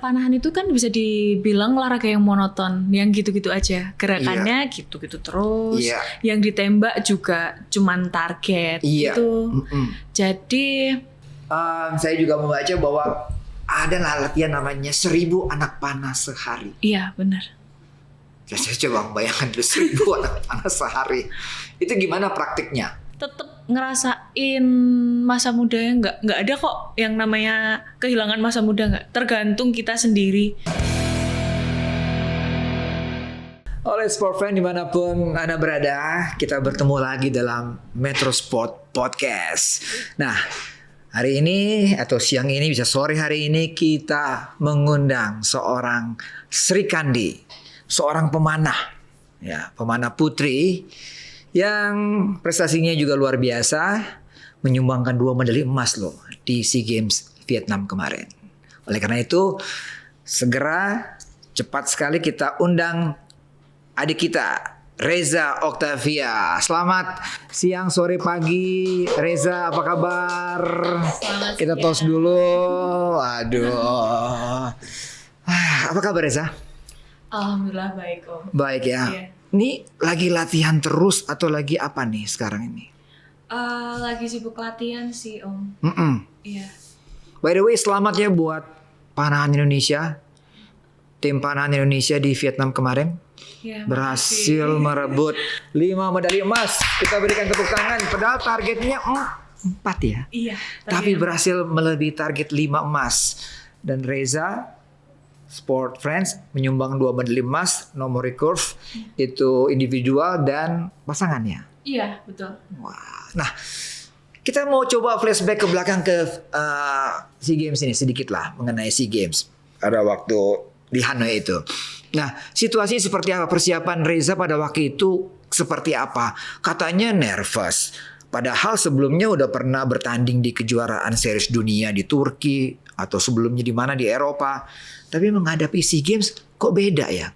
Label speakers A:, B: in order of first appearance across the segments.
A: Panahan itu kan bisa dibilang olahraga yang monoton, yang gitu-gitu aja. Gerakannya gitu-gitu terus.
B: Iya.
A: Yang ditembak juga cuman target
B: Iya.
A: gitu. Jadi
B: Saya juga membaca bahwa ada latihan namanya 1000 anak panah sehari.
A: iya benar.
B: Saya coba membayangkan dulu 1000 anak panah sehari. Itu gimana praktiknya?
A: Tetap ngerasain masa mudanya nggak ada kok yang namanya kehilangan masa muda, nggak, tergantung kita sendiri.
B: Oleh sport friend dimanapun Anda berada, kita bertemu lagi dalam Metro Sport Podcast. Nah, hari ini atau siang ini, bisa sore hari ini, kita mengundang seorang Sri Kandi, seorang pemanah, ya, pemanah putri yang prestasinya juga luar biasa, menyumbangkan 2 medali emas loh di SEA Games Vietnam kemarin. Oleh karena itu, segera cepat sekali kita undang adik kita, Reza Octavia. Selamat siang, sore, pagi, Reza, apa kabar?
A: Selamat
B: Kita
A: siang.
B: tos dulu. Aduh. Apa kabar, Reza?
A: Alhamdulillah baik Om.
B: Baik ya.
A: Iya.
B: Ini lagi latihan terus atau lagi apa nih sekarang ini?
A: Lagi sibuk latihan sih Om. Iya.
B: By the way, selamat ya buat panahan Indonesia. Tim panahan Indonesia di Vietnam kemarin
A: Ya,
B: berhasil
A: makasih.
B: merebut 5 medali emas. Kita berikan tepuk tangan. Padahal targetnya 4 ya.
A: Iya.
B: Tapi berhasil melebihi target 5 emas. Dan Reza Sport Friends menyumbang 2 medali emas nomor recurve, itu individual dan pasangannya.
A: Iya betul.
B: Wah. Nah, kita mau coba flashback ke belakang ke SEA Games ini sedikit lah mengenai SEA Games. Ada waktu di Hanoi itu. Nah, situasi seperti apa? Persiapan Reza pada waktu itu seperti apa? Katanya nervous. Padahal sebelumnya udah pernah bertanding di kejuaraan series dunia di Turki atau sebelumnya di mana di Eropa. Tapi menghadapi SEA Games kok beda ya?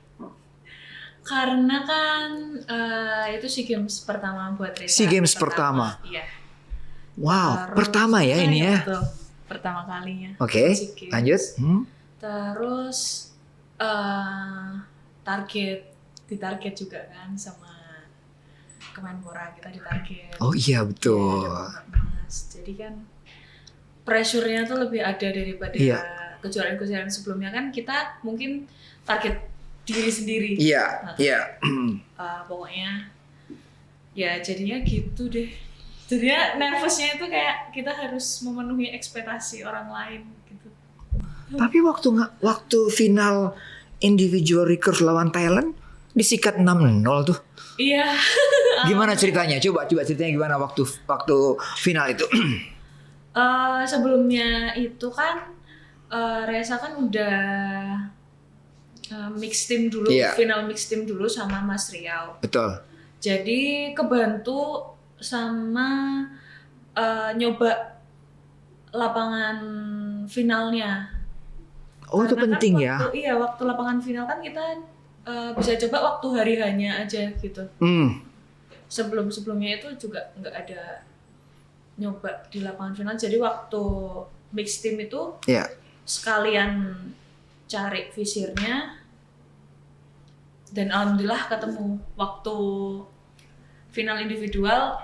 A: Karena kan itu SEA Games pertama buat Reza.
B: SEA Games pertama.
A: Iya.
B: Wow,
A: Terus-
B: pertama ya ini ya.
A: Betul. Pertama kalinya.
B: Oke,
A: SEA Games.
B: lanjut.
A: Terus ditarget juga kan sama Kemenpora, kita ditarget.
B: Oh iya betul.
A: Ya, dapat emas. Jadi kan pressure-nya tuh lebih ada daripada
B: Iya.
A: kejuaraan-kejuaraan sebelumnya, kan kita mungkin target diri sendiri.
B: Iya, iya.
A: Pokoknya ya jadinya gitu deh. Jadinya nervousnya itu kayak kita harus memenuhi ekspektasi orang lain gitu.
B: Tapi waktu final individual recurve lawan Thailand disikat 6-0 tuh.
A: Iya.
B: Gimana ceritanya? Coba ceritanya gimana waktu final itu?
A: Sebelumnya itu kan Reza kan udah mix team dulu,
B: Iya.
A: final mix team dulu sama Mas Riau.
B: Betul.
A: Jadi kebantu sama nyoba lapangan finalnya.
B: Oh itu
A: Karena
B: penting
A: kan
B: ya.
A: waktu lapangan final kan kita bisa coba waktu hari hanya aja gitu. Sebelumnya itu juga nggak ada nyoba di lapangan final. Jadi waktu mix team itu
B: Iya.
A: sekalian cari visirnya, dan alhamdulillah ketemu. Waktu final individual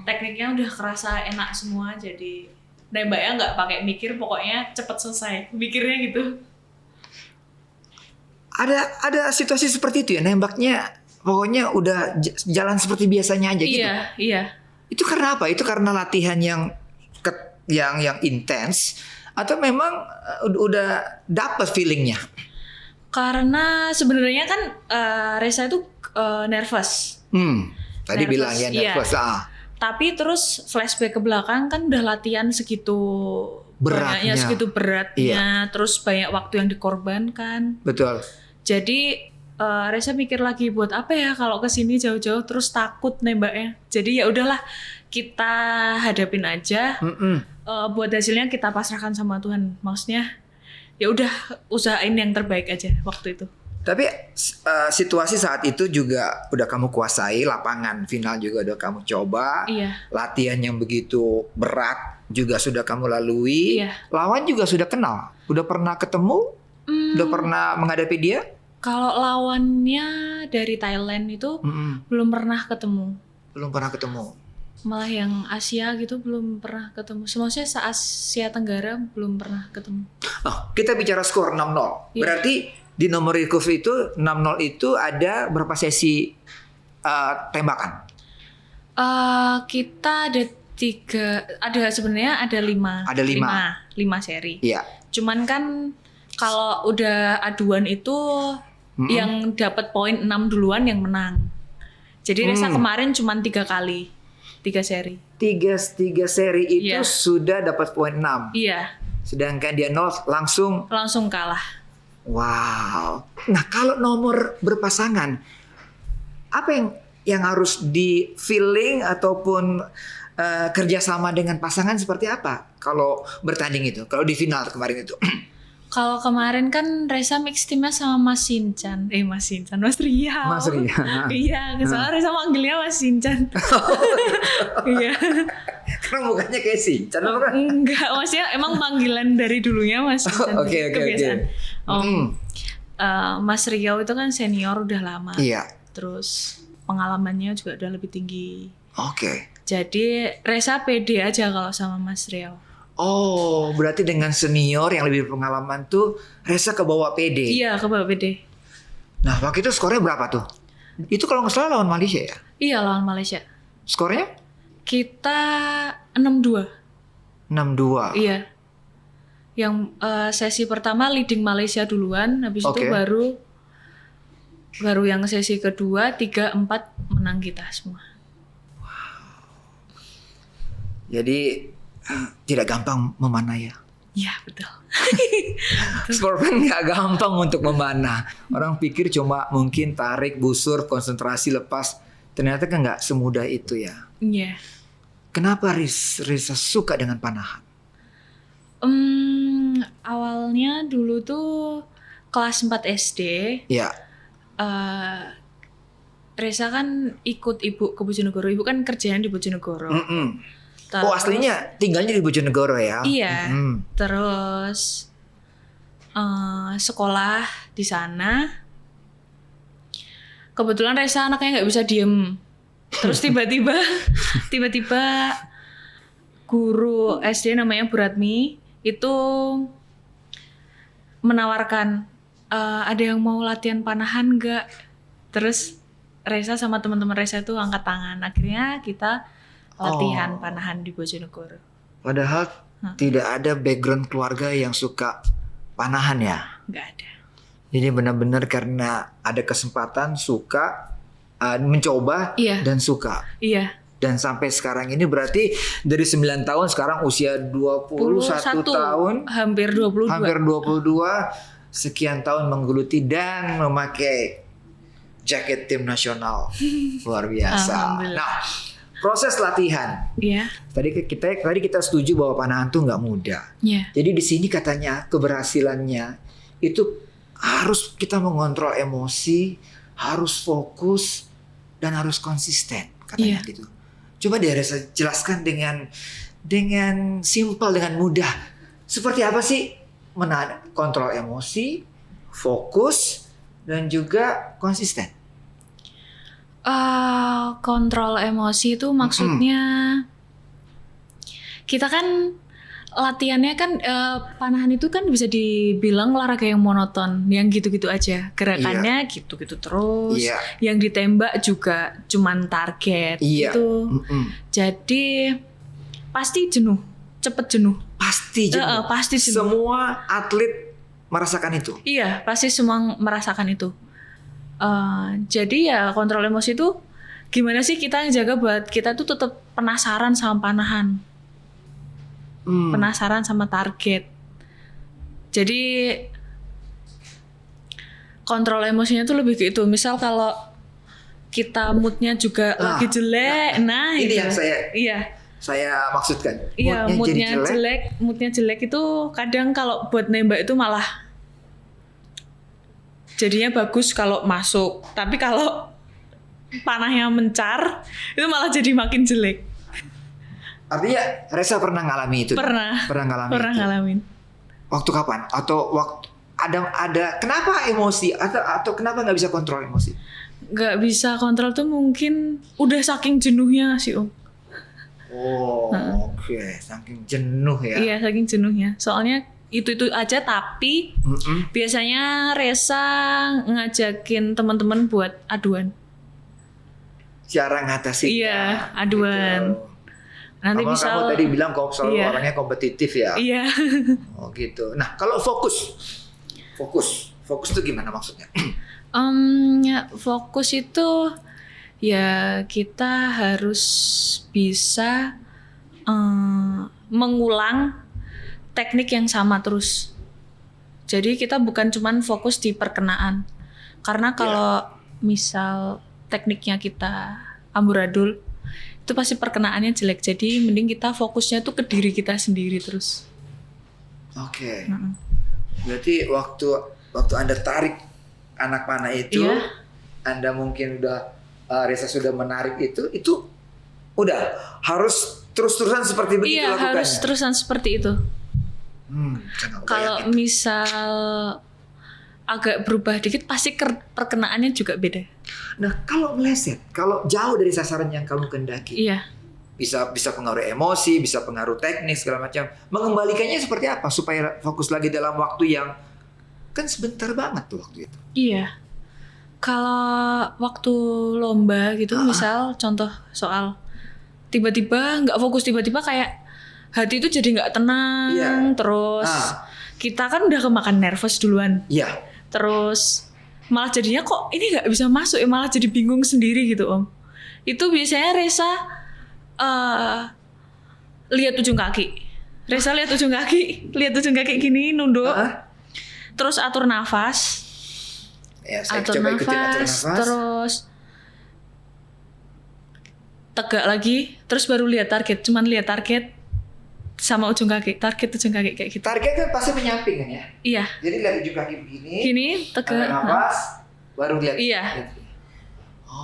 A: tekniknya udah kerasa enak semua, jadi nembaknya nggak pakai mikir, pokoknya cepet selesai mikirnya gitu.
B: Ada situasi seperti itu ya, nembaknya pokoknya udah jalan seperti biasanya aja gitu.
A: Iya.
B: Itu karena apa? Itu karena latihan yang intens atau memang udah dapet feelingnya?
A: Karena sebenarnya kan Reza itu nervous.
B: Tadi
A: Nervous,
B: bilang ya
A: iya.
B: nervous.
A: Tapi terus flashback ke belakang kan udah latihan segitu
B: Beratnya.
A: banyaknya, segitu beratnya, terus banyak waktu yang dikorbankan.
B: Betul.
A: Jadi Reza mikir lagi, buat apa ya kalau kesini jauh-jauh terus takut nembaknya. Jadi ya udahlah, kita hadapin aja. Buat hasilnya kita pasrahkan sama Tuhan. Maksudnya ya udah, usahain yang terbaik aja waktu itu.
B: Tapi situasi saat itu juga udah kamu kuasai, lapangan final juga udah kamu coba,
A: Iya.
B: latihan yang begitu berat juga sudah kamu lalui,
A: Iya.
B: lawan juga sudah kenal, udah pernah ketemu. Udah pernah menghadapi dia?
A: Kalau lawannya dari Thailand itu belum pernah ketemu.
B: Belum pernah ketemu.
A: Malah yang Asia gitu belum pernah ketemu. Semuanya se-Asia Tenggara belum pernah ketemu.
B: Oh, kita bicara skor 6-0.
A: Iya.
B: Berarti di nomor recurve itu 6-0 itu ada berapa sesi tembakan?
A: Kita ada sebenarnya ada 5.
B: Ada 5
A: seri.
B: Iya.
A: Cuman kan kalau udah aduan itu yang dapat poin 6 duluan yang menang. Jadi Reza kemarin cuman 3 kali. 3 seri.
B: 3 seri itu
A: Iya.
B: sudah dapat poin 6.
A: Iya,
B: Sedangkan dia 0 langsung
A: kalah.
B: wow. Nah, kalau nomor berpasangan apa yang harus di feeling ataupun kerjasama dengan pasangan seperti apa kalau bertanding itu? Kalau di final kemarin itu?
A: Kalau kemarin kan Reza mix timnya sama Mas Riau. Mas Riau.
B: Mas Riau.
A: Iya, soalnya Reza manggilnya Mas Shinchan. Iya.
B: Karena mukanya kayak Shinchan kan?
A: Enggak, maksudnya emang panggilan dari dulunya Mas Shinchan.
B: Oke.
A: Kebiasaan. Mas Riau itu kan senior udah lama.
B: Iya.
A: Terus pengalamannya juga udah lebih tinggi.
B: Oke.
A: Jadi Reza pede aja kalau sama Mas Riau.
B: Oh, berarti dengan senior yang lebih berpengalaman tuh Reza kebawa PD.
A: Iya, kebawa pede.
B: Nah, waktu itu skornya berapa tuh? Itu kalau nggak salah lawan Malaysia ya?
A: Iya, lawan Malaysia.
B: Skornya?
A: Kita 6-2.
B: 6-2.
A: Iya. Yang sesi pertama leading Malaysia duluan, habis itu baru yang sesi kedua 3-4 menang kita semua.
B: Jadi tidak gampang memanah ya.
A: Iya, betul.
B: Sportman nggak gampang untuk memanah. Orang pikir cuma mungkin tarik, busur, konsentrasi, lepas. Ternyata kan nggak semudah itu ya.
A: Iya.
B: Kenapa Reza suka dengan panahan?
A: Awalnya dulu tuh kelas 4 SD.
B: Ya.
A: Reza kan ikut ibu ke Bojonegoro. Ibu kan kerjanya di Bojonegoro.
B: Oh, aslinya tinggalnya di Bojonegoro ya?
A: Iya. Terus sekolah di sana. Kebetulan Reza anaknya nggak bisa diem. Terus tiba-tiba guru SD namanya Bu Ratmi itu menawarkan ada yang mau latihan panahan nggak? Terus Reza sama teman-teman Reza itu angkat tangan. Akhirnya kita latihan panahan di Bojonegoro.
B: Padahal tidak ada background keluarga yang suka panahan ya?
A: Nggak ada.
B: Jadi benar-benar karena ada kesempatan suka, mencoba dan suka.
A: Iya.
B: Dan sampai sekarang ini berarti dari 9 tahun sekarang usia 21 tahun.
A: Hampir 22.
B: Hampir 22. Sekian tahun menggeluti dan memakai jaket tim nasional. Luar biasa. Nah, proses latihan.
A: Iya.
B: Tadi kita setuju bahwa panahan tuh nggak mudah.
A: Iya.
B: Jadi di sini katanya keberhasilannya itu harus kita mengontrol emosi, harus fokus dan harus konsisten katanya gitu. Coba deh Reza jelaskan dengan simpel, dengan mudah. Seperti apa sih menahan kontrol emosi, fokus dan juga konsisten?
A: Kontrol emosi itu maksudnya kita kan latihannya kan panahan itu kan bisa dibilang olahraga yang monoton, yang gitu-gitu aja, gerakannya gitu-gitu terus, yang ditembak juga cuman target gitu. Jadi pasti jenuh, cepet jenuh.
B: Pasti jenuh.
A: Pasti jenuh.
B: Semua atlet merasakan itu.
A: Iya, pasti semua merasakan itu. Jadi ya kontrol emosi itu gimana sih kita yang jaga buat kita tuh tetap penasaran sama panahan. Penasaran sama target. Jadi kontrol emosinya tuh lebih ke itu. Misal kalau kita moodnya juga lagi jelek,
B: ini yang saya maksudkan.
A: Iya, moodnya jelek itu kadang kalau buat nembak itu malah jadinya bagus kalau masuk. Tapi kalau panahnya mencar itu malah jadi makin jelek.
B: Artinya Reza pernah ngalami itu?
A: Pernah ngalamin.
B: Waktu kapan? Atau ada kenapa emosi atau kenapa nggak bisa kontrol emosi?
A: Nggak bisa kontrol tuh mungkin udah saking jenuhnya sih Om.
B: Oh, oke, saking jenuh ya.
A: Iya, saking jenuhnya. Soalnya itu aja, tapi biasanya Resa ngajakin teman-teman buat aduan.
B: Cara ngatasinnya.
A: Iya, aduan.
B: Gitu.
A: Nanti
B: Kamu
A: misal
B: tadi bilang kau selalu orangnya kompetitif ya.
A: Iya.
B: Oh gitu. Nah kalau fokus itu gimana maksudnya?
A: Fokus itu ya kita harus bisa mengulang teknik yang sama terus. Jadi kita bukan cuman fokus di perkenaan. Karena kalau misal tekniknya kita amburadul, itu pasti perkenaannya jelek. Jadi mending kita fokusnya tuh ke diri kita sendiri terus.
B: Oke. Berarti waktu Anda tarik anak panah itu, Anda mungkin udah Resa sudah menarik itu udah harus terus-terusan seperti begitu
A: lakukannya. Iya, harus terusan seperti itu. Kalau misal agak berubah dikit pasti perkenaannya juga beda.
B: Nah, kalau meleset, kalau jauh dari sasaran yang kamu kendaki, bisa pengaruh emosi, bisa pengaruh teknis segala macam. Mengembalikannya seperti apa supaya fokus lagi dalam waktu yang kan sebentar banget tuh waktu itu.
A: Iya. Kalau waktu lomba gitu, misal contoh soal tiba-tiba nggak fokus, tiba-tiba kayak hati itu jadi nggak tenang, terus kita kan udah kemakan nervous duluan.
B: Iya.
A: Terus malah jadinya kok ini nggak bisa masuk ya, malah jadi bingung sendiri gitu Om. Itu biasanya Resa lihat ujung kaki. Resa lihat ujung kaki gini, nunduk. Terus atur nafas.
B: Ya, saya coba ikutin atur nafas.
A: Terus tegak lagi, terus baru lihat target. Cuman lihat target sama ujung kaki, target ujung kaki kayak gitu.
B: Target kan pasti menyamping kan ya?
A: Iya.
B: Jadi lihat ujung kaki begini.
A: Gini, tegak.
B: Nafas, baru lihat.
A: Iya.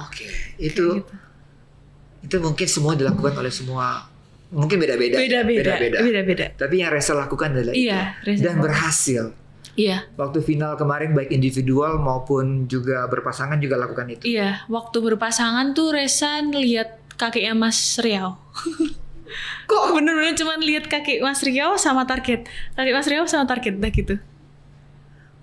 B: Oke, itu mungkin semua dilakukan oleh semua, mungkin beda-beda. Beda-beda. Tapi yang Resa lakukan adalah itu. Dan berhasil.
A: Iya.
B: Waktu final kemarin baik individual maupun juga berpasangan juga lakukan itu.
A: Iya, waktu berpasangan tuh Resa lihat kakinya Mas Riau. Kok bener-bener cuma lihat kaki Mas Riau sama target. Kaki Mas Riau sama target, dah gitu.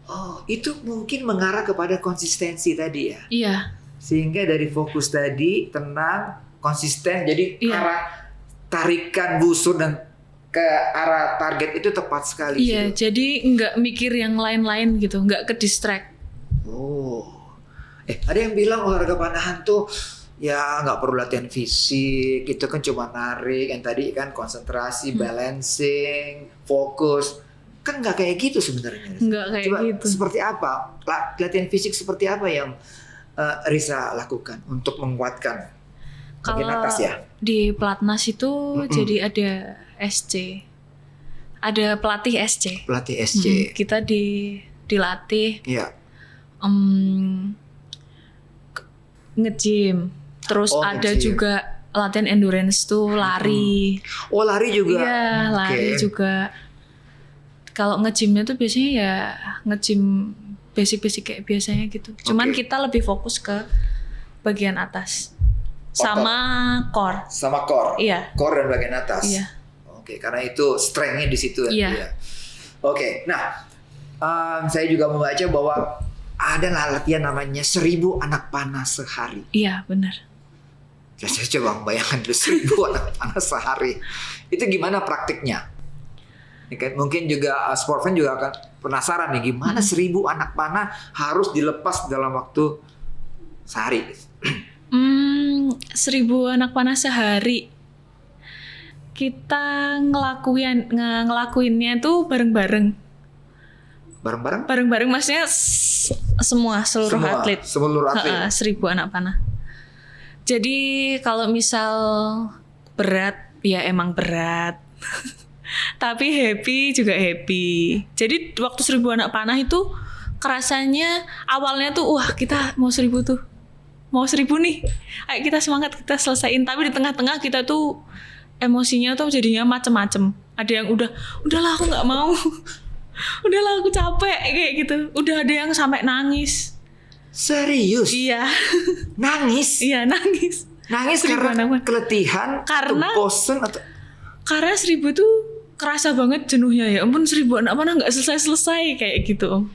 B: Oh, itu mungkin mengarah kepada konsistensi tadi ya?
A: Iya.
B: Sehingga dari fokus tadi, tenang, konsisten, jadi arah tarikan busur dan ke arah target itu tepat sekali.
A: Iya, gitu. Jadi nggak mikir yang lain-lain gitu, nggak ke distract.
B: Oh, ada yang bilang olahraga panahan tuh ya nggak perlu latihan fisik, itu kan cuma narik, yang tadi kan konsentrasi, balancing, fokus, kan nggak kayak gitu sebenarnya.
A: Nggak kayak gitu.
B: Seperti apa? Latihan fisik seperti apa yang Risa lakukan untuk menguatkan bagian atas ya?
A: Di pelatnas itu jadi ada SC, ada pelatih SC.
B: Pelatih SC.
A: Kita dilatih.
B: Iya.
A: Nge-gym. Terus ada juga latihan endurance tuh, lari.
B: Oh, lari juga?
A: Iya, lari juga. Kalau nge-gymnya tuh biasanya ya nge-gym basic-basic kayak biasanya gitu. Cuman kita lebih fokus ke bagian atas. Sama core.
B: Sama core?
A: Iya.
B: Core dan bagian atas?
A: Iya.
B: Oke, karena itu strength-nya di situ.
A: Iya.
B: Ya. Oke, nah saya juga membaca bahwa ada latihan namanya 1000 anak panah sehari.
A: Iya, benar.
B: Saya coba membayangkan dulu 1000 anak panah sehari. Itu gimana praktiknya? Mungkin juga sport fan juga akan penasaran nih, gimana 1000 anak panah harus dilepas dalam waktu sehari?
A: 1000 anak panah sehari. Kita ngelakuinnya tuh bareng-bareng.
B: Bareng-bareng?
A: Bareng-bareng maksudnya seluruh atlet.
B: Seluruh atlet.
A: 1000 anak panah. Jadi kalau misal berat, ya emang berat. Tapi happy juga happy. Jadi waktu 1000 anak panah itu kerasanya awalnya tuh wah kita mau 1000 tuh. Mau 1000 nih. Ayo kita semangat, kita selesaiin. Tapi di tengah-tengah kita tuh emosinya tuh jadinya macem-macem. Ada yang udahlah aku nggak mau. udahlah aku capek kayak gitu. Udah ada yang sampai nangis.
B: Serius?
A: Iya.
B: Nangis?
A: Iya nangis.
B: Nangis
A: Seribuan
B: karena
A: anak.
B: keletihan,
A: Karena-
B: atau bosen atau
A: Karena 1000 tuh kerasa banget jenuhnya ya. Ampun 1000 anak mana nggak selesai kayak gitu Om.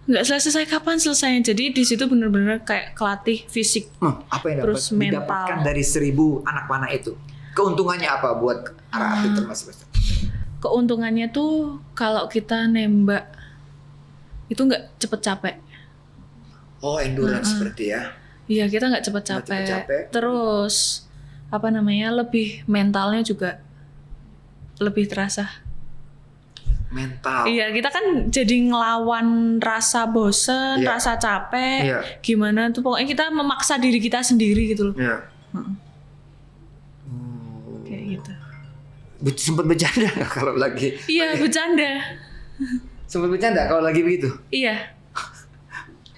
A: Nggak selesai kapan selesainya. Jadi di situ bener-bener kayak kelatih fisik.
B: apa yang
A: Terus mental.
B: didapatkan dari 1000 anak panah itu? Keuntungannya apa buat para atlet termasuk?
A: Keuntungannya tuh kalau kita nembak itu nggak cepet capek.
B: Oh, endurance berarti ya.
A: Iya kita nggak cepet
B: Nggak
A: capek.
B: cepet capek.
A: Terus apa namanya lebih mentalnya juga lebih terasa.
B: Mental.
A: Iya kita kan jadi ngelawan rasa bosen,
B: Iya.
A: rasa capek,
B: Iya.
A: gimana tuh pokoknya kita memaksa diri kita sendiri gitu loh.
B: Iya.
A: Kayak gitu.
B: Sempat bercanda nggak kalau lagi?
A: Iya bercanda.
B: Sempat bercanda kalau lagi begitu
A: Iya.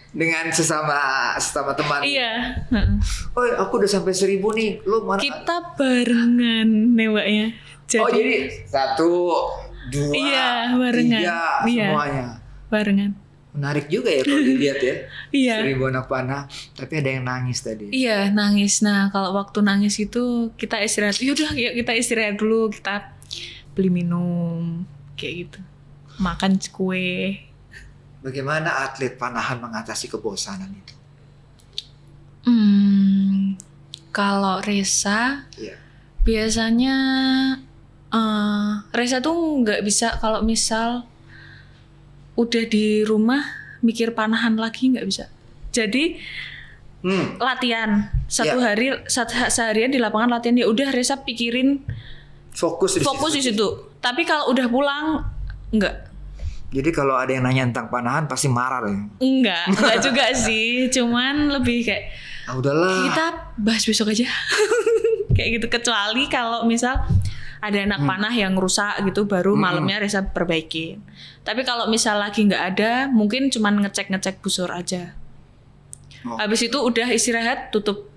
B: dengan sesama teman.
A: Iya. Heeh.
B: Oh, aku udah sampai 1000 nih. Lu mana?
A: Kita barengan nembaknya.
B: jadi 1, 2,
A: Iya, barengan.
B: 3
A: Iya.
B: semuanya.
A: Barengan.
B: Menarik juga ya kalau dilihat ya.
A: Iya.
B: 1000 anak panah, tapi ada yang nangis tadi.
A: Iya nangis. Nah kalau waktu nangis itu kita istirahat. Yaudah yuk kita istirahat dulu. Kita beli minum kayak gitu. Makan kue.
B: Bagaimana atlet panahan mengatasi kebosanan itu?
A: Kalau Resa
B: Iya.
A: biasanya Resa tuh nggak bisa kalau misal udah di rumah mikir panahan lagi nggak bisa. Jadi latihan hari seharian di lapangan latihan ya udah Resa pikirin
B: Fokus
A: fokus di situ. Tapi kalau udah pulang enggak.
B: Jadi kalau ada yang nanya tentang panahan pasti marah ya.
A: Enggak juga sih. Cuman lebih kayak
B: Udahlah.
A: kita bahas besok aja. Kayak gitu kecuali kalau misal ada anak panah yang rusak gitu baru malamnya Resa perbaikin. Tapi kalau misal lagi nggak ada mungkin cuman ngecek busur aja.
B: Oh.
A: Habis itu udah istirahat tutup.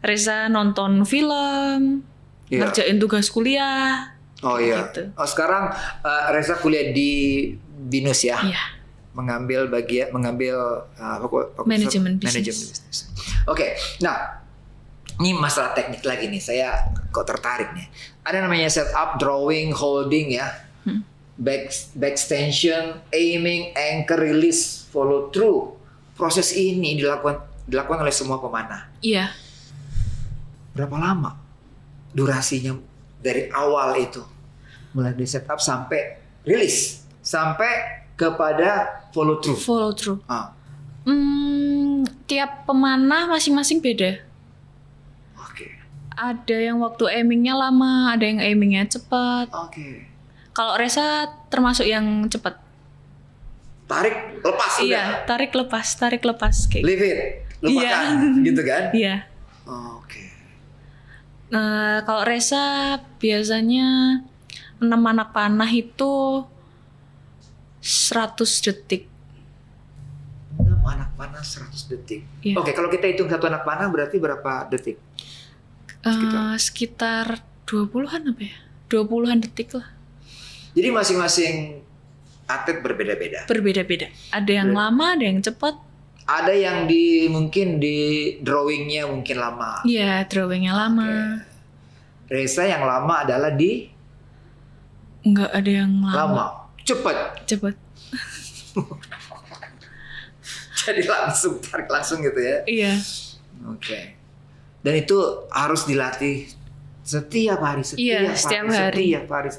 A: Resa nonton film,
B: Iya.
A: ngerjain tugas kuliah.
B: Oh iya.
A: Gitu.
B: Oh sekarang Reza kuliah di BINUS ya.
A: Iya.
B: Mengambil
A: Manajemen
B: bisnis. Oke. Nah, ini masalah teknik lagi nih. Saya kok tertarik nih. Ada namanya setup, drawing, holding ya. Back extension, aiming, anchor, release, follow through. Proses ini dilakukan oleh semua pemanah.
A: Iya.
B: Berapa lama durasinya dari awal itu? Mulai dari setup sampai release, sampai kepada follow through.
A: Follow through.
B: Ah,
A: Tiap pemanah masing-masing beda.
B: oke.
A: Ada yang waktu aimingnya lama, ada yang aimingnya cepat.
B: Oke.
A: Kalau Resa termasuk yang cepat.
B: Tarik, lepas
A: Iya,
B: udah.
A: tarik lepas kayak.
B: Leave it. Lupakan, gitu kan?
A: Iya.
B: Oke.
A: Nah, kalau Resa biasanya 6 anak panah itu 100 detik.
B: 6 anak panah 100 detik.
A: Iya.
B: Oke, kalau kita hitung satu anak panah berarti berapa detik?
A: Sekitar 20-an apa ya? 20-an detik lah.
B: Jadi masing-masing atlet berbeda-beda.
A: Berbeda-beda. Ada yang lama, ada yang cepat.
B: Ada yang mungkin di drawingnya mungkin lama.
A: Iya, drawingnya lama.
B: Reza yang lama adalah di
A: Nggak ada yang lama.
B: lama. Cepet.
A: Cepet.
B: Jadi langsung tarik langsung gitu ya.
A: Iya.
B: Oke. Dan itu harus dilatih setiap hari,
A: Iya, setiap hari.
B: setiap hari.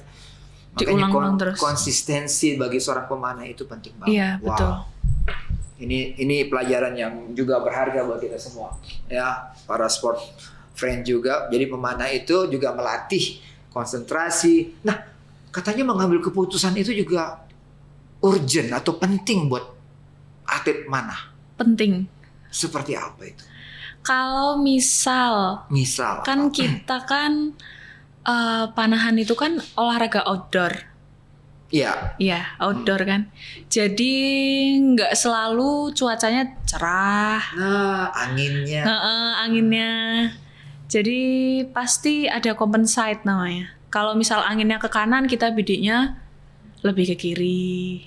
A: Diulang-ulang terus.
B: Konsistensi bagi seorang pemanah itu penting banget.
A: Iya, betul.
B: Ini pelajaran yang juga berharga buat kita semua. Ya, para sport friend juga. Jadi pemanah itu juga melatih konsentrasi. Nah, katanya mengambil keputusan itu juga urgent atau penting buat atlet manah.
A: Penting.
B: Seperti apa itu?
A: Kalau misal kan kita kan panahan itu kan olahraga outdoor.
B: Iya.
A: Iya, outdoor kan. Jadi nggak selalu cuacanya cerah.
B: Nah, anginnya.
A: Anginnya. Jadi pasti ada compensate namanya. Kalau misal anginnya ke kanan, kita bidiknya lebih ke kiri.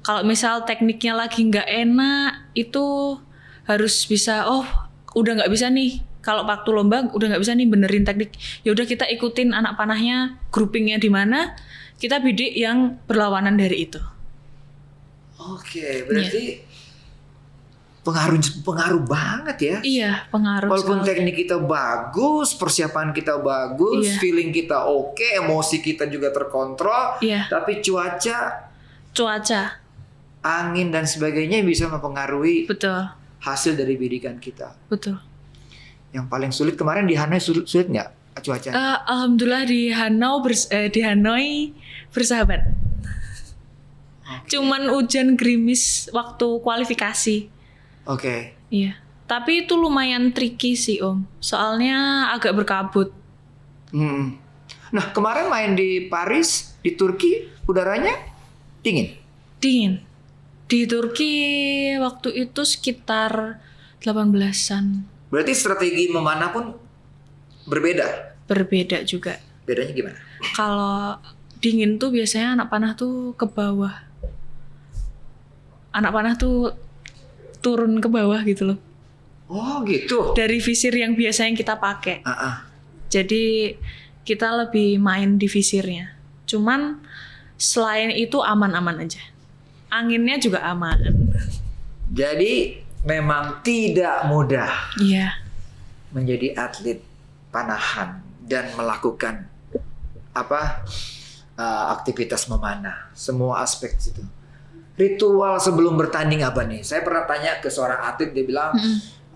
A: Kalau misal tekniknya lagi nggak enak, itu harus bisa, udah nggak bisa nih. Kalau waktu lomba udah nggak bisa nih benerin teknik. Ya udah kita ikutin anak panahnya, groupingnya di mana, kita bidik yang berlawanan dari itu.
B: Oke, berarti pengaruh banget ya.
A: Iya, pengaruh.
B: Walaupun
A: sekali.
B: teknik kita bagus, persiapan kita bagus,
A: Iya.
B: feeling kita oke, emosi kita juga terkontrol,
A: Iya.
B: tapi
A: Cuaca,
B: angin dan sebagainya bisa mempengaruhi
A: betul,
B: hasil dari bidikan kita.
A: betul.
B: Yang paling sulit kemarin di Hanoi sulit nggak cuaca?
A: Alhamdulillah di Hanoi bersahabat. Cuman hujan gerimis waktu kualifikasi.
B: Oke.
A: Iya. Tapi itu lumayan tricky sih Om. Soalnya agak berkabut.
B: Nah kemarin main di Paris, di Turki, udaranya dingin.
A: Dingin. Di Turki waktu itu sekitar 18-an.
B: Berarti strategi memanah pun berbeda.
A: Berbeda juga.
B: Bedanya gimana?
A: Kalau dingin tuh biasanya anak panah tuh ke bawah. Anak panah tuh turun ke bawah gitu loh.
B: Oh gitu.
A: Dari visir yang biasanya kita pakai.
B: Ah.
A: Jadi kita lebih main di visirnya. Cuman selain itu aman-aman aja. Anginnya juga aman.
B: Jadi memang tidak mudah
A: Iya.
B: menjadi atlet panahan dan melakukan aktivitas memanah, semua aspek itu. Ritual sebelum bertanding apa nih? Saya pernah tanya ke seorang atlet, dia bilang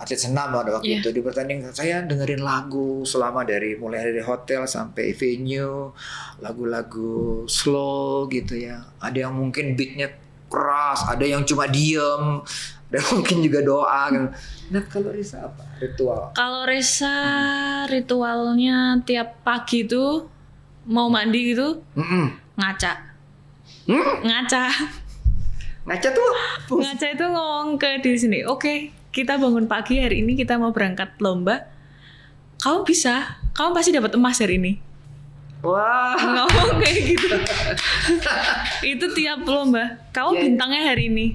B: atlet senam pada waktu itu, dia bertanding, saya dengerin lagu selama mulai dari hotel sampai venue, lagu-lagu slow gitu ya. Ada yang mungkin beatnya keras, ada yang cuma diem, dan mungkin juga doa gitu. Nah kalau Risa apa ritual?
A: Kalau Resa ritualnya tiap pagi tuh mau mandi gitu ngaca. Ngaca.
B: Ngaca tuh?
A: Ngaca itu ngomong ke diri sini. Oke, kita bangun pagi hari ini kita mau berangkat lomba. Kamu bisa. Kamu pasti dapat emas hari ini.
B: Wah.
A: Ngomong kayak gitu. Itu tiap lomba. Kamu bintangnya hari ini.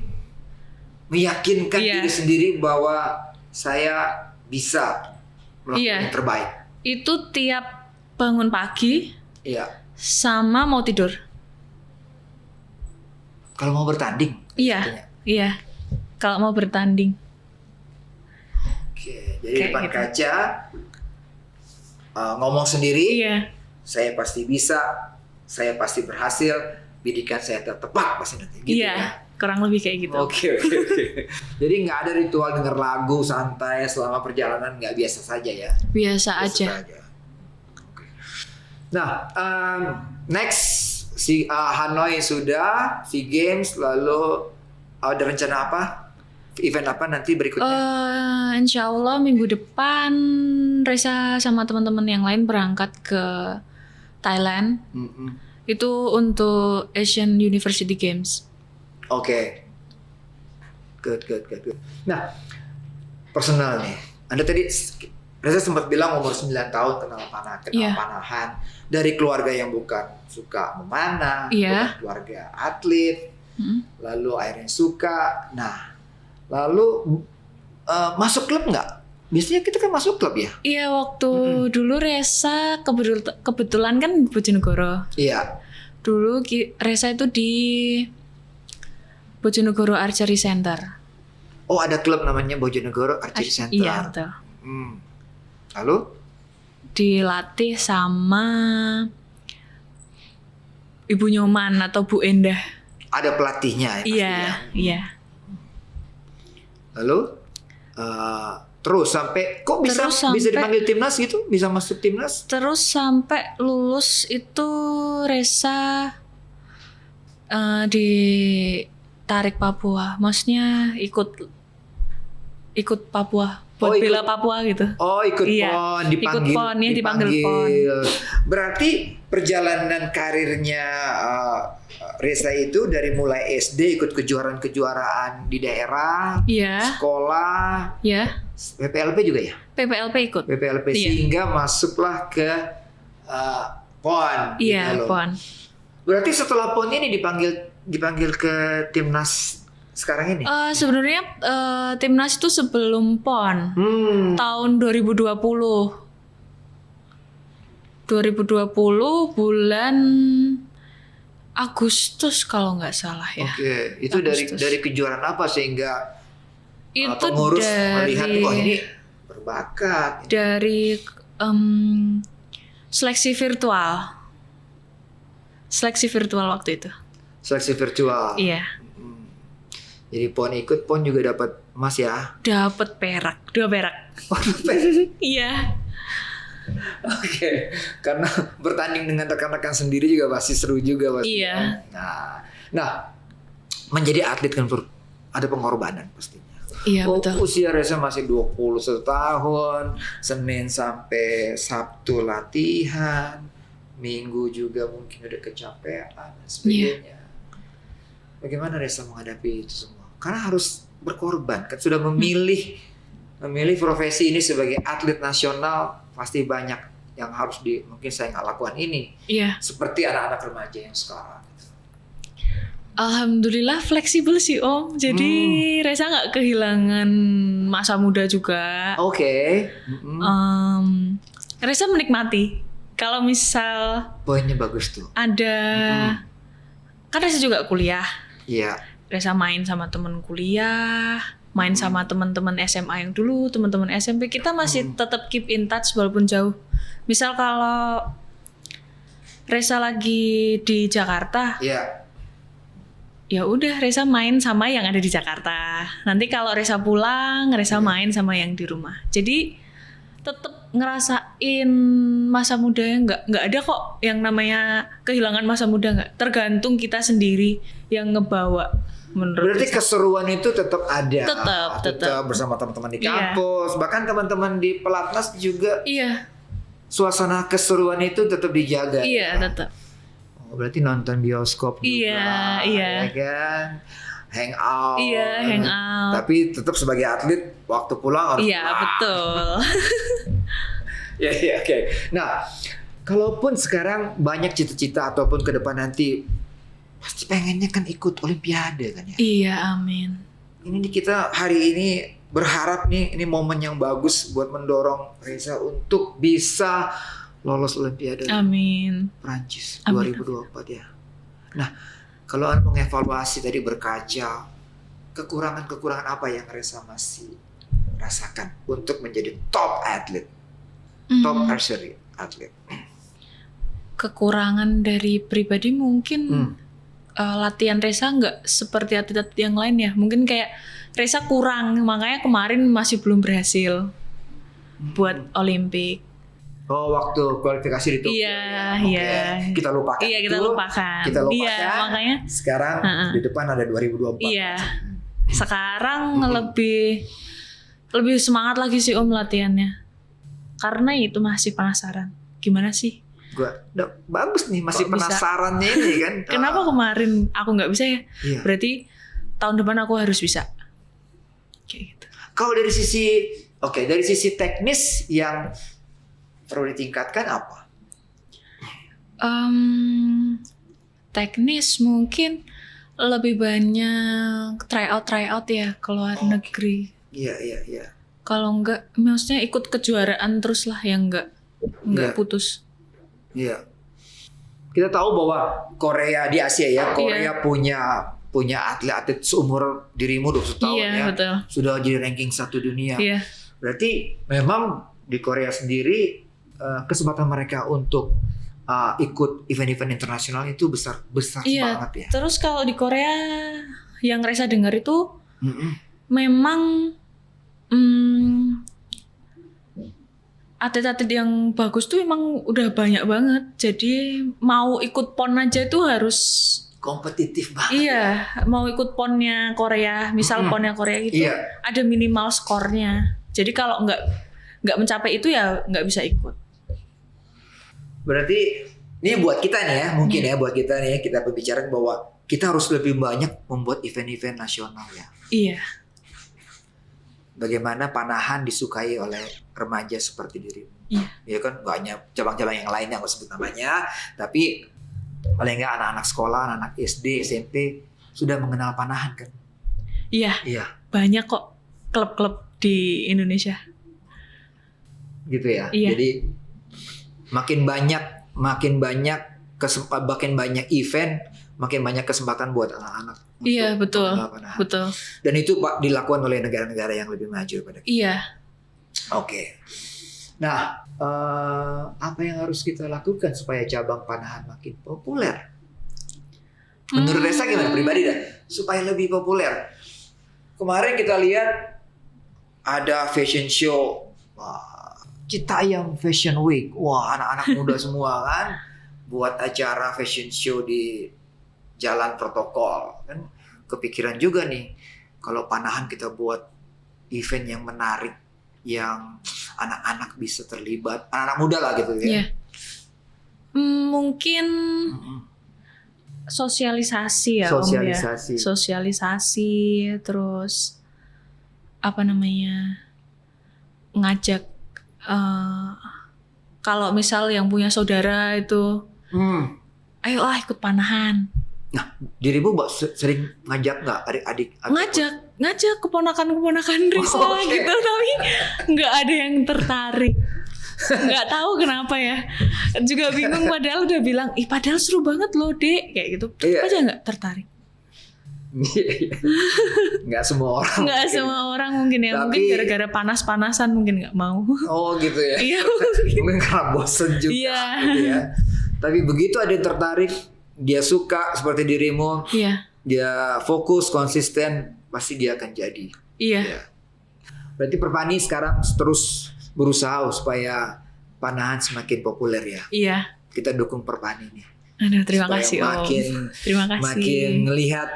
B: Meyakinkan diri sendiri bahwa saya bisa melakukan yang terbaik.
A: Itu tiap bangun pagi.
B: Iya.
A: Sama mau tidur.
B: Kalau mau bertanding.
A: Iya. Iya. Kalau mau bertanding.
B: Oke. Jadi depan kaca ngomong sendiri.
A: Iya.
B: Saya pasti bisa. Saya pasti berhasil. Bidikan saya tepat pasti nanti. Gitu
A: Iya.
B: Ya?
A: Kurang lebih kayak gitu.
B: Oke. Jadi nggak ada ritual denger lagu santai selama perjalanan, nggak, biasa saja ya.
A: Biasa aja.
B: Oke. Nah, next Hanoi sudah, SEA Games, lalu ada rencana apa? Event apa nanti berikutnya?
A: Insya Allah minggu depan Reza sama teman-teman yang lain berangkat ke Thailand. Itu untuk Asian University Games.
B: Oke. Good. Nah, personal nih. Anda tadi Reza sempat bilang umur 9 tahun kenal panahan dari keluarga yang bukan suka memanah, bukan keluarga atlet, lalu akhirnya suka. Nah, lalu masuk klub nggak? Biasanya kita kan masuk klub ya?
A: Iya, waktu dulu Reza kebetulan kan Bojonegoro.
B: Iya.
A: Dulu Reza itu di Bojonegoro Archery Center.
B: Oh, ada klub namanya Bojonegoro Archery Center.
A: Iya, betul.
B: Lalu?
A: Dilatih sama Ibu Nyoman atau Bu Endah.
B: Ada pelatihnya ya?
A: Iya.
B: Lalu? Terus sampai kok bisa dipanggil timnas gitu? Bisa masuk timnas?
A: Terus sampai lulus itu Reza ditarik Papua. Maksudnya ikut Papua. Buat bela Papua gitu.
B: Oh, ikut PON, dipanggil.
A: Ikut PON, ya dipanggil PON.
B: Berarti perjalanan karirnya Reza itu dari mulai SD ikut kejuaraan-kejuaraan di daerah, sekolah, PPLP juga ya?
A: PPLP ikut.
B: PPLP sehingga masuklah ke PON.
A: Iya,
B: gitu loh.
A: PON.
B: Berarti setelah PON ini dipanggil ke timnas sekarang ini?
A: Sebenarnya timnas itu sebelum PON. Tahun 2020 bulan Agustus kalau nggak salah ya.
B: Oke, itu
A: Agustus.
B: dari kejuaraan apa sehingga
A: Itu
B: pengurus melihat
A: dari
B: wah ini berbakat.
A: dari seleksi virtual waktu itu.
B: Seleksi virtual.
A: Iya.
B: Jadi PON ikut, PON juga dapat emas ya.
A: Dapat perak, 2 perak. Iya.
B: Oke, karena bertanding dengan rekan-rekan sendiri juga pasti seru juga pasti.
A: Iya.
B: Nah, menjadi atlet kan ada pengorbanan pastinya.
A: Iya, betul.
B: Usia Reza masih 21 tahun, Senin sampai Sabtu latihan, Minggu juga mungkin udah kecapean dan sebagainya. Bagaimana Reza menghadapi itu semua? Karena harus berkorban, kan sudah memilih profesi ini sebagai atlet nasional, pasti banyak yang harus mungkin saya nggak lakukan ini.
A: Iya.
B: Seperti anak-anak remaja yang sekarang.
A: Alhamdulillah fleksibel sih Om. Jadi Reza nggak kehilangan masa muda juga.
B: Oke.
A: Reza menikmati. Kalau misal
B: Poinnya bagus tuh.
A: ada, kan Reza juga kuliah.
B: Iya.
A: Reza main sama temen kuliah, main sama teman-teman SMA yang dulu, teman-teman SMP. Kita masih tetap keep in touch walaupun jauh. Misal kalau Reza lagi di Jakarta,
B: Iya.
A: ya udah Reza main sama yang ada di Jakarta. Nanti kalau Reza pulang, Reza main sama yang di rumah. Jadi tetap ngerasain masa mudanya. Nggak ada kok yang namanya kehilangan masa muda, nggak. Tergantung kita sendiri yang ngebawa. Menurut
B: Berarti
A: Reza.
B: keseruan itu tetap ada.
A: Tetap.
B: Bersama teman-teman di
A: Iya.
B: kampus, bahkan teman-teman di pelatnas juga.
A: Iya,
B: Suasana keseruan itu tetap dijaga.
A: iya tetap.
B: Oh, berarti nonton bioskop juga.
A: Iya.
B: Ya kan? Hangout.
A: Iya, hangout.
B: Tapi tetap sebagai atlet waktu pulang harus
A: Iya,
B: pulang.
A: betul.
B: Ya, oke. Nah, kalaupun sekarang banyak cita-cita ataupun ke depan nanti pasti pengennya kan ikut Olimpiade kan ya.
A: Iya, amin.
B: Ini nih kita hari ini berharap nih ini momen yang bagus buat mendorong Reza untuk bisa lolos Olimpiade
A: Amin.
B: Prancis
A: Amin.
B: 2024 ya. Nah, kalau Anda mengevaluasi tadi berkaca kekurangan-kekurangan apa yang Reza masih rasakan untuk menjadi top atlet, top archery atlet.
A: Kekurangan dari pribadi mungkin latihan Reza nggak seperti atlet-atlet yang lain ya. Mungkin kayak Reza kurang, makanya kemarin masih belum berhasil buat Olimpik.
B: Oh, waktu kualifikasi di Tokyo.
A: Iya,
B: Oke.
A: iya.
B: Kita lupakan.
A: Iya, kita
B: itu.
A: lupakan.
B: Kita lupakan.
A: Iya, makanya.
B: Sekarang di depan ada 2024.
A: Iya. Sekarang lebih semangat lagi sih Om latihannya. Karena itu masih penasaran. Gimana sih?
B: Bagus nih, masih
A: Kok bisa?
B: penasarannya ini kan.
A: Kenapa kemarin aku nggak bisa ya?
B: Iya.
A: Berarti tahun depan aku harus bisa. Kayak gitu.
B: Kalau dari sisi teknis yang perlu ditingkatkan apa?
A: Teknis mungkin lebih banyak tryout ya ke luar negeri.
B: Iya.
A: Kalau nggak, maksudnya ikut kejuaraan terus lah yang nggak
B: Iya.
A: putus.
B: Iya. Kita tahu bahwa Korea di Asia ya, Korea punya atlet-atlet seumur dirimu 20 tahun
A: Iya,
B: ya.
A: betul.
B: Sudah jadi ranking 1 dunia.
A: Iya.
B: Berarti memang di Korea sendiri kesempatan mereka untuk ikut event-event internasional itu besar
A: Iya.
B: banget ya.
A: Terus kalau di Korea yang Reza dengar itu
B: Mm-mm.
A: memang atlet-atlet yang bagus tuh emang udah banyak banget. Jadi mau ikut PON aja tuh harus
B: Kompetitif banget.
A: iya, mau ikut PON-nya Korea, misal PON-nya Korea gitu,
B: Iya.
A: ada minimal skornya. Jadi kalau nggak mencapai itu ya nggak bisa ikut.
B: Berarti ini buat kita nih ya, mungkin ya buat kita nih kita berbicara bahwa kita harus lebih banyak membuat event-event nasional ya.
A: Iya.
B: bagaimana panahan disukai oleh remaja seperti dirimu.
A: Iya.
B: Ya kan nggak hanya cabang-cabang yang lain yang nggak sebut namanya, tapi paling nggak anak-anak sekolah, anak SD, SMP sudah mengenal panahan kan?
A: Iya.
B: Iya.
A: Banyak kok klub-klub di Indonesia.
B: Gitu ya.
A: Iya.
B: Jadi makin banyak event, makin banyak kesempatan buat anak-anak.
A: Iya,
B: untuk
A: betul.
B: mengenal panahan.
A: Betul.
B: Dan itu Pak dilakukan oleh negara-negara yang lebih maju pada kita.
A: Iya.
B: Oke. Nah, apa yang harus kita lakukan supaya cabang panahan makin populer? Menurut Reza gimana pribadi dah? Supaya lebih populer. Kemarin kita lihat ada fashion show. Wah, Citayam Fashion Week. Wah, anak-anak muda semua kan buat acara fashion show di jalan protokol. Kan kepikiran juga nih kalau panahan kita buat event yang menarik, yang anak-anak bisa terlibat, anak-anak muda lah gitu ya.
A: Iya. Mungkin sosialisasi ya,
B: Sosialisasi.
A: Om ya. Sosialisasi, terus apa namanya, ngajak kalau misal yang punya saudara itu, ayolah ikut panahan.
B: Nah, dirimu sering ngajak nggak adik-adik?
A: Ngajak keponakan Risa
B: Oke.
A: gitu, tapi nggak ada yang tertarik. Nggak tahu kenapa ya. Juga bingung, padahal udah bilang, padahal seru banget loh dek, kayak gitu. Tetep
B: Iya.
A: aja nggak tertarik.
B: Nggak semua orang.
A: Nggak
B: mungkin.
A: semua orang mungkin ya. Mungkin
B: Tapi-
A: gara-gara panas-panasan mungkin nggak mau.
B: Oh gitu ya.
A: Iya.
B: Mungkin karena bosen juga.
A: Iya.
B: Gitu ya. Tapi begitu ada yang tertarik, dia suka seperti dirimu,
A: Iya.
B: dia fokus, konsisten, pasti dia akan jadi.
A: Iya.
B: Ya. Berarti Perpani sekarang terus berusaha supaya panahan semakin populer ya.
A: Iya.
B: Kita dukung Perpani nih.
A: Aduh, terima
B: Supaya
A: kasih Om. Terima kasih.
B: Makin melihat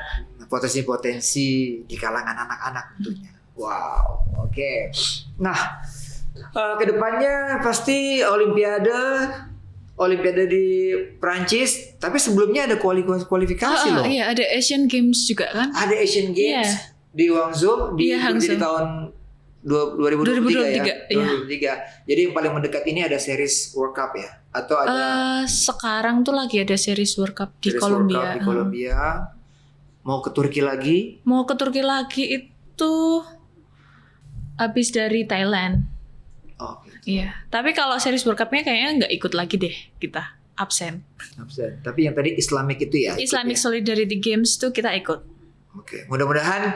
B: potensi-potensi di kalangan anak-anak tentunya. Wow, oke. Nah, kedepannya pasti Olimpiade di Prancis. Tapi sebelumnya ada kualifikasi loh.
A: Iya, ada Asian Games juga kan?
B: Ada Asian Games
A: Iya.
B: di Guangzhou di
A: Iya, Hangzhou.
B: tahun 2023 ya.
A: 2023,
B: 2023. Jadi yang paling mendekat ini ada series World Cup ya, atau ada
A: Sekarang tuh lagi ada series World Cup di
B: series
A: Kolombia.
B: World Cup di Kolombia. Mau ke Turki lagi?
A: Mau ke Turki lagi itu habis dari Thailand.
B: Oh,
A: Iya. Tapi kalau series World Cup-nya kayaknya nggak ikut lagi deh kita. Absen.
B: absen. Tapi yang tadi Islamic itu ya. ikut
A: Islamic
B: ya?
A: Solidarity Games tuh kita ikut.
B: Oke, mudah-mudahan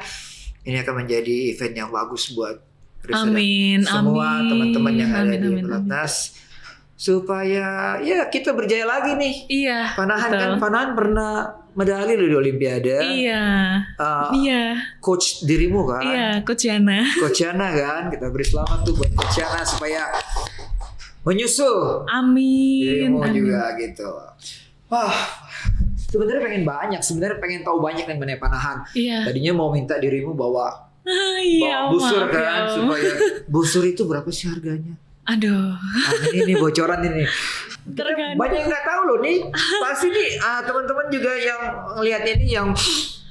B: ini akan menjadi event yang bagus buat Risa dan
A: Amin.
B: semua
A: amin.
B: teman-teman yang ada
A: Amin,
B: di
A: amin, amin.
B: Pelatnas, supaya ya kita berjaya lagi nih.
A: Iya.
B: Panahan
A: betul.
B: kan, panahan pernah medali loh di Olimpiade.
A: Iya.
B: Uh,
A: Iya.
B: Coach dirimu kan,
A: Iya, Coach Yana.
B: Coach Yana kan, kita beri selamat tuh buat Coach Yana supaya menyusul
A: Amin.
B: dirimu
A: Amin.
B: juga gitu. Wah, sebenarnya pengen tahu banyak mengenai panahan.
A: Iya.
B: Tadinya mau minta dirimu bawa
A: Iya,
B: busur
A: maaf ya,
B: kan,
A: Om.
B: supaya busur itu berapa sih harganya?
A: Aduh.
B: Ini bocoran ini.
A: Tergantung.
B: Banyak yang nggak tahu loh nih. Pasti nih teman-teman juga yang ngelihat ini, yang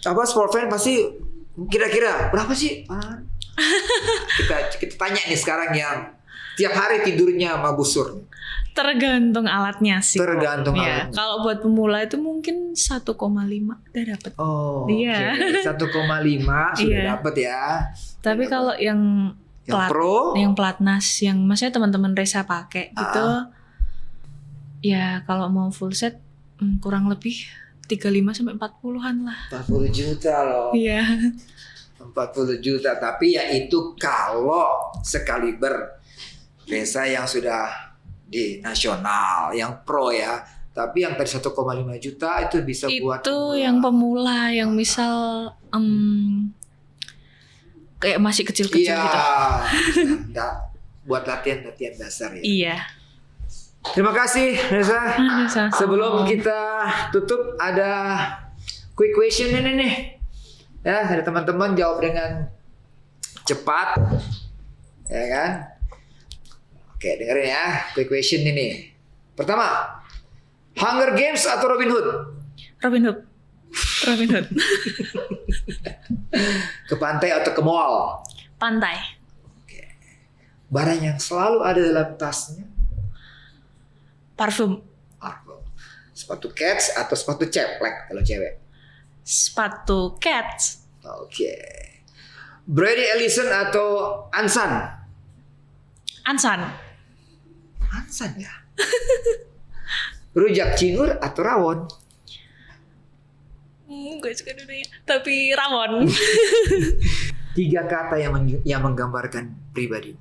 B: sport fan pasti kira-kira berapa sih? Kita tanya nih sekarang yang tiap hari tidurnya sama busur.
A: Tergantung alatnya sih.
B: Tergantung
A: Iya.
B: alatnya.
A: Kalau buat pemula itu mungkin 1,5 udah dapet.
B: Oh,
A: Iya.
B: oke. 1,5 sudah
A: Iya.
B: dapat ya.
A: Tapi kalau yang
B: Pro,
A: yang pelatnas, yang maksudnya teman-teman Reza pakai gitu, ya kalau mau full set kurang lebih 35 sampai 40-an lah.
B: 40 juta loh.
A: Iya.
B: 40 juta, tapi ya itu kalau sekaliber Reza yang sudah di nasional, yang pro ya. Tapi yang tadi 1,5 juta itu bisa buat
A: Itu yang pemula, yang misal kayak masih kecil-kecil
B: iya,
A: gitu.
B: buat latihan dasar ya.
A: Iya.
B: Terima kasih Reza.
A: Sama-sama.
B: Sebelum kita tutup ada quick question ini nih. Ya, ada teman-teman jawab dengan cepat. Ya kan? Oke, dengerin ya. Quick question ini. Pertama, Hunger Games atau Robin Hood?
A: Robin Hood. Robin Hood.
B: Ke pantai atau ke mall?
A: Pantai.
B: Barang yang selalu ada dalam tasnya.
A: Parfum.
B: Parfum. Sepatu Keds atau sepatu ceplek kalau cewek?
A: Sepatu Keds.
B: Oke. Brady Ellison atau Ansan?
A: Ansan.
B: Ansan ya. Rujak cingur atau rawon?
A: Gue suka dua-duanya. Tapi rawon.
B: 3 kata yang menggambarkan pribadi.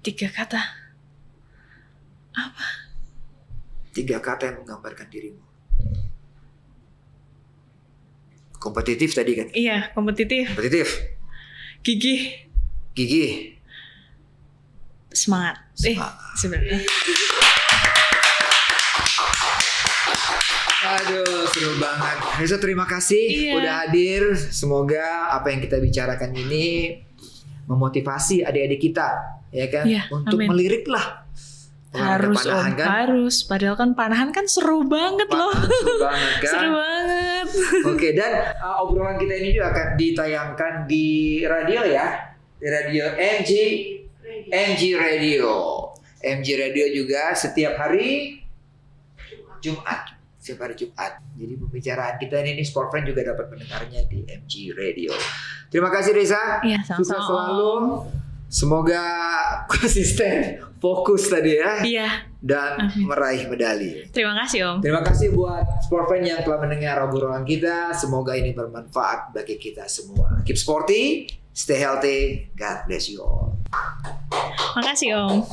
A: 3 kata. Apa?
B: 3 kata yang menggambarkan dirimu. Kompetitif tadi kan?
A: Iya, kompetitif.
B: Kompetitif.
A: Gigih.
B: Gigih.
A: Semangat. Sebenarnya.
B: Aduh, seru banget. Reza, terima kasih udah hadir. Semoga apa yang kita bicarakan ini memotivasi adik-adik kita, ya kan? Untuk melirik lah.
A: Harus Om, harus. Padahal kan panahan kan seru banget loh.
B: Seru banget kan?
A: Seru banget.
B: Oke, dan obrolan kita ini juga akan ditayangkan di radio ya. Di radio MG Radio. MG Radio juga setiap hari Jumat. Setiap hari Jumat. Jadi pembicaraan kita ini Sport Friend juga dapat mendengarnya di MG Radio. Terima kasih Reza.
A: Iya, sama-sama.
B: Sukses selalu. Semoga konsisten, fokus tadi ya.
A: Iya.
B: Dan meraih medali.
A: Terima kasih Om.
B: Terima kasih buat Sport Friend yang telah mendengar obrolan kita. Semoga ini bermanfaat bagi kita semua. Keep sporty, stay healthy. God bless you all.
A: Makasih Om.